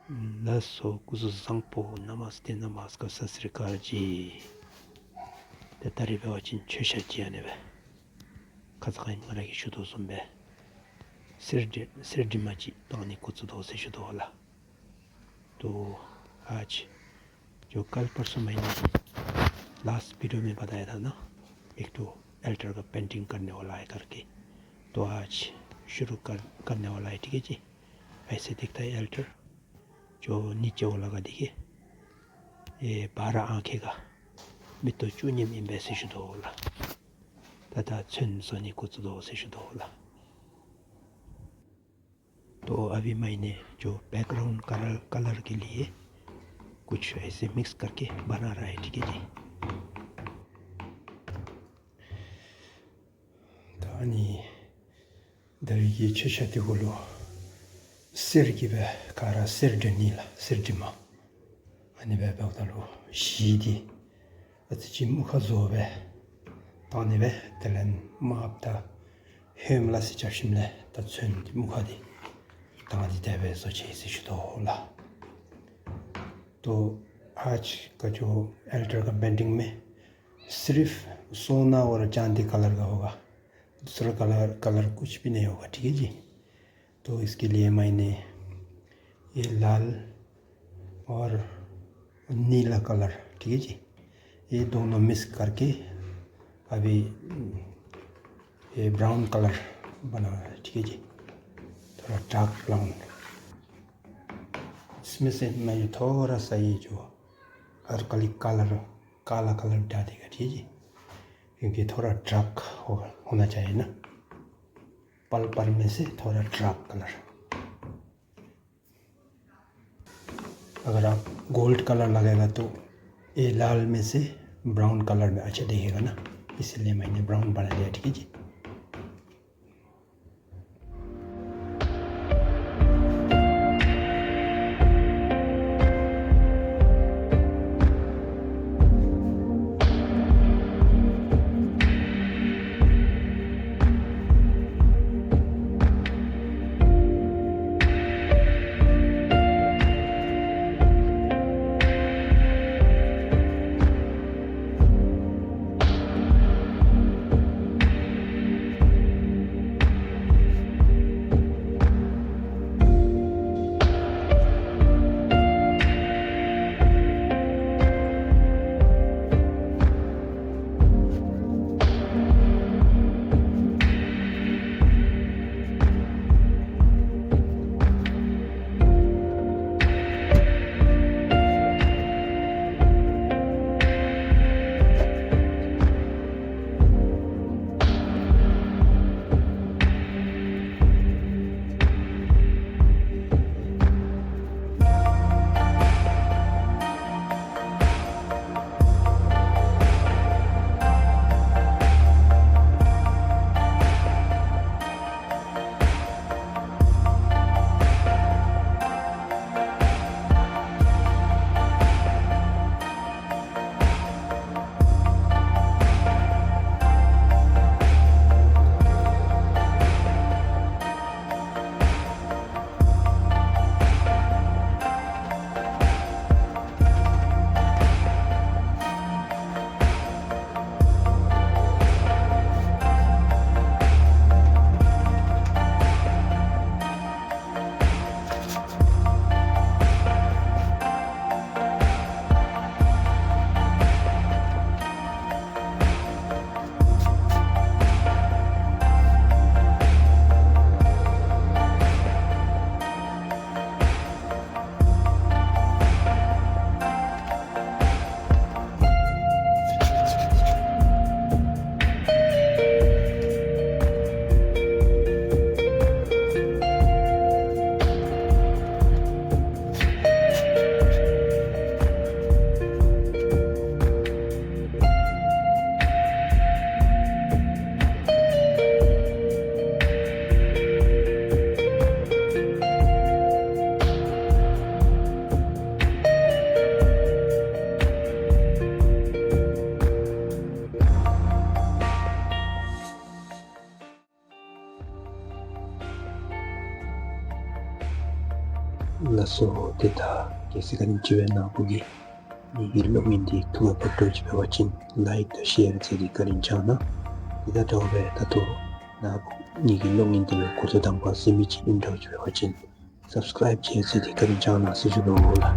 Lasso kuzu sangpo namaste namaskar sasrikar ji de taribe wachin chesha ji anebe kazakay maragi shudo sumbe sirdi machi tani kuzu do se shudo wala तो आज जो कल परसों महीने last video में बताया था ना एक तो एल्टर का पेंटिंग करने वाला है करके तो आज शुरू करने वाला है ठीक है जी ऐसे दिखता है एल्टर जो नीचे वाला का देखिए ये 12 आंखें का मितो चुनिम इम्बेसी शुद्ध होला तथा chen सोनी कुछ दो से शुद्ध होला तो अभी मैंने जो बैकग्राउंड कलर के लिए कुछ ऐसे मिक्स करके बना रहा है ठीक है जी तो अनि इधर ये छेशती होलो सिर की बे कारा सिर डनीला सिर डिमा अनि बे बाउतालो शीदी अति मुख जोबे ताने बे तलन मापता हेमला सिचशिमले तछन मुखदी तादी देवे सोचे से शुद्ध होला तो आज का जो एल्टर का पेंटिंग में सिर्फ सोना और चांदी कलर का होगा दूसरा कलर कुछ भी नहीं होगा ठीक है जी तो इसके लिए मैंने ये लाल और नीला कलर ठीक है जी ये दोनों मिक्स करके अभी ये ब्राउन कलर बना है ठीक है जी थोड़ा डार्क ब्राउन इसमें से मैं थोड़ा सा ये जो हल्का काला कलर डाल देगा ठीक है जी क्योंकि थोड़ा डार्क होना चाहिए ना पल में से थोड़ा डार्क कलर अगर आप गोल्ड कलर लगाएगा तो ये लाल में से ब्राउन कलर में अच्छा दिखेगा ना इसलिए मैंने ब्राउन बना दिया ठीक है जी lasso deta kesi kan jiwe na bugi ni hilo mindi tuwa pato jiwe wachin like share zedi karin chana ida tawe tato na ni hilo mindi lo koto dampa simichi indo jiwe wachin subscribe zedi karin chana sijulo hola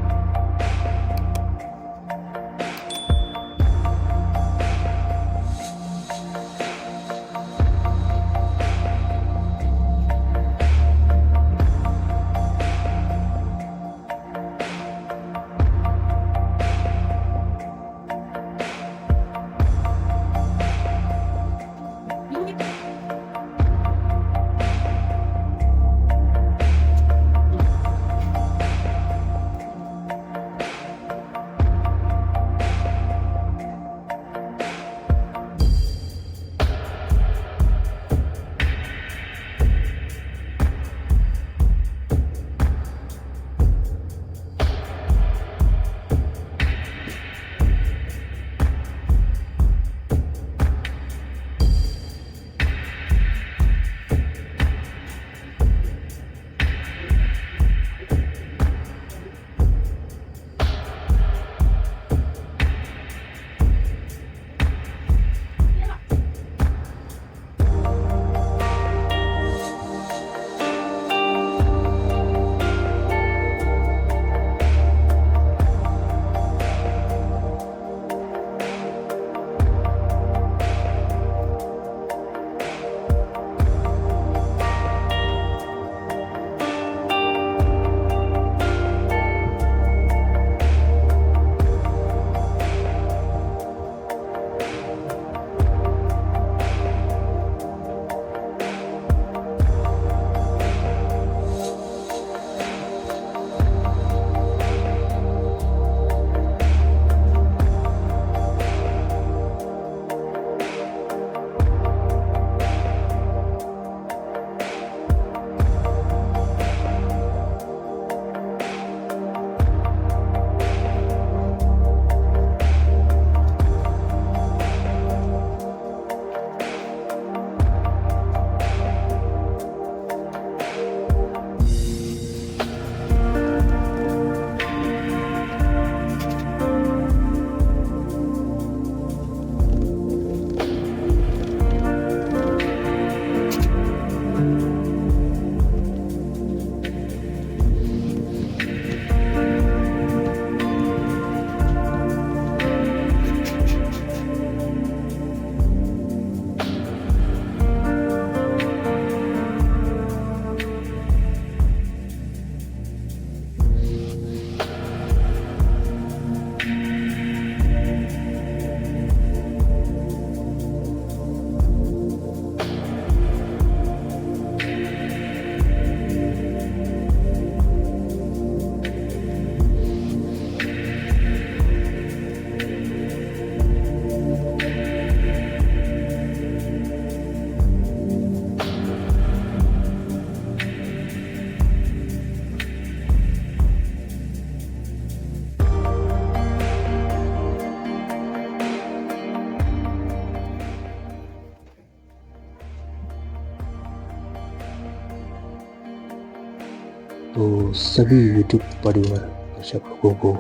तो सभी YouTube परिवार दर्शक लोगों को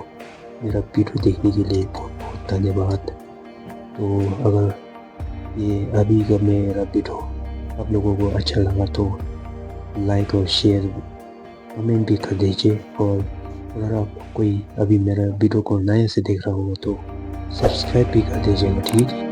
मेरा video देखने के लिए बहुत बहुत धन्यवाद। तो अगर ये अभी का मेरा वीडियो आप लोगों को अच्छा लगा तो लाइक और शेयर कमेंट भी कर दीजिए, और अगर आप कोई अभी मेरा वीडियो को नए से देख रहा हो तो सब्सक्राइब भी कर दीजिएगा, ठीक है।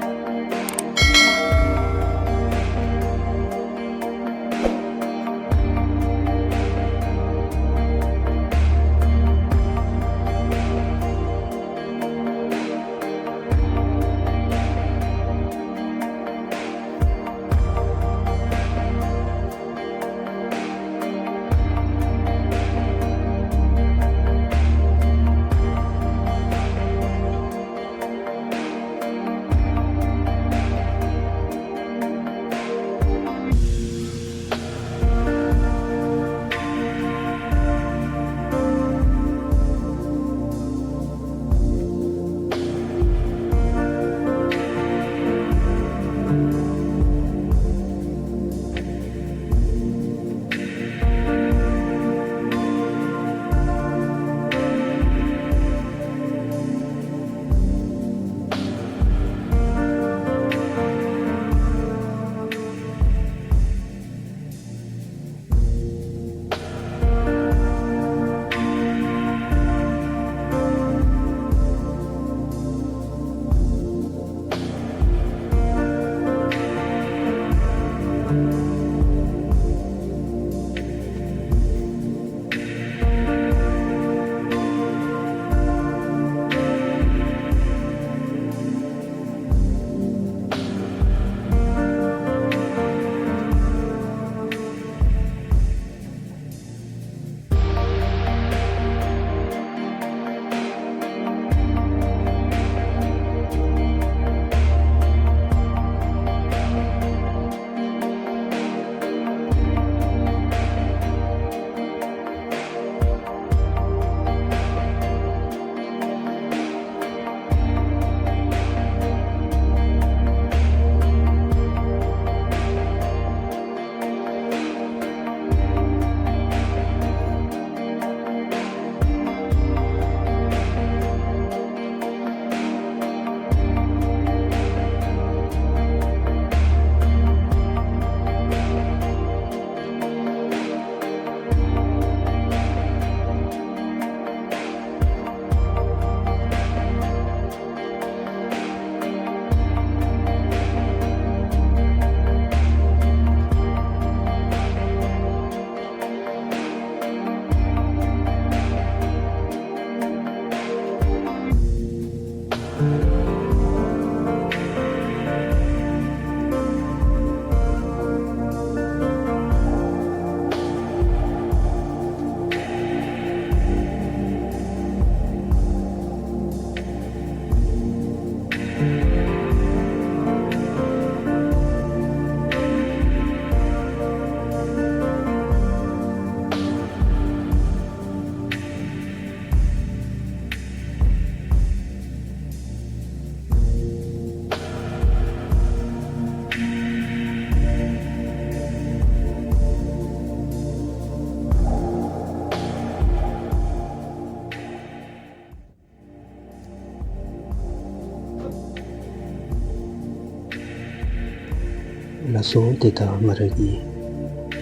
laso teta ngaragi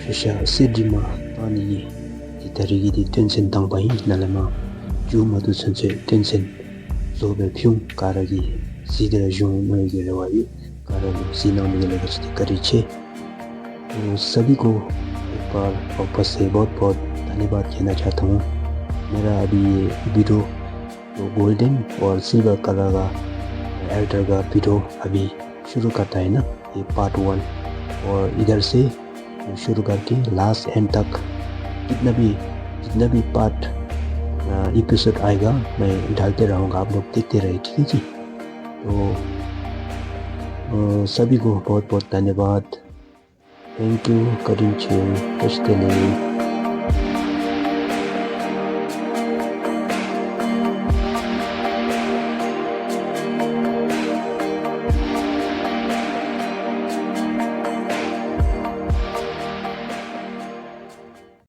shusha sidima pani itarigi di tension tangbai nalama ju madu sanche tension zobe pyung karagi sidra jung noige rewayu karagi sina migale gachti kariche तो सभी को एक बार वापस से बहुत बहुत धन्यवाद कहना चाहता हूँ। मेरा अभी ये वीडियो तो गोल्डन और सिल्वर कलर का एल्टर का वीडियो अभी शुरू करता है ना, ये पार्ट 1 और इधर से शुरू करके लास्ट एंड तक जितना भी पार्ट एपिसोड आएगा मैं डालते रहूँगा, आप लोग देखते रहे, ठीक है जी। तो सभी को बहुत बहुत धन्यवाद। Thank you, Karinche, Kastele.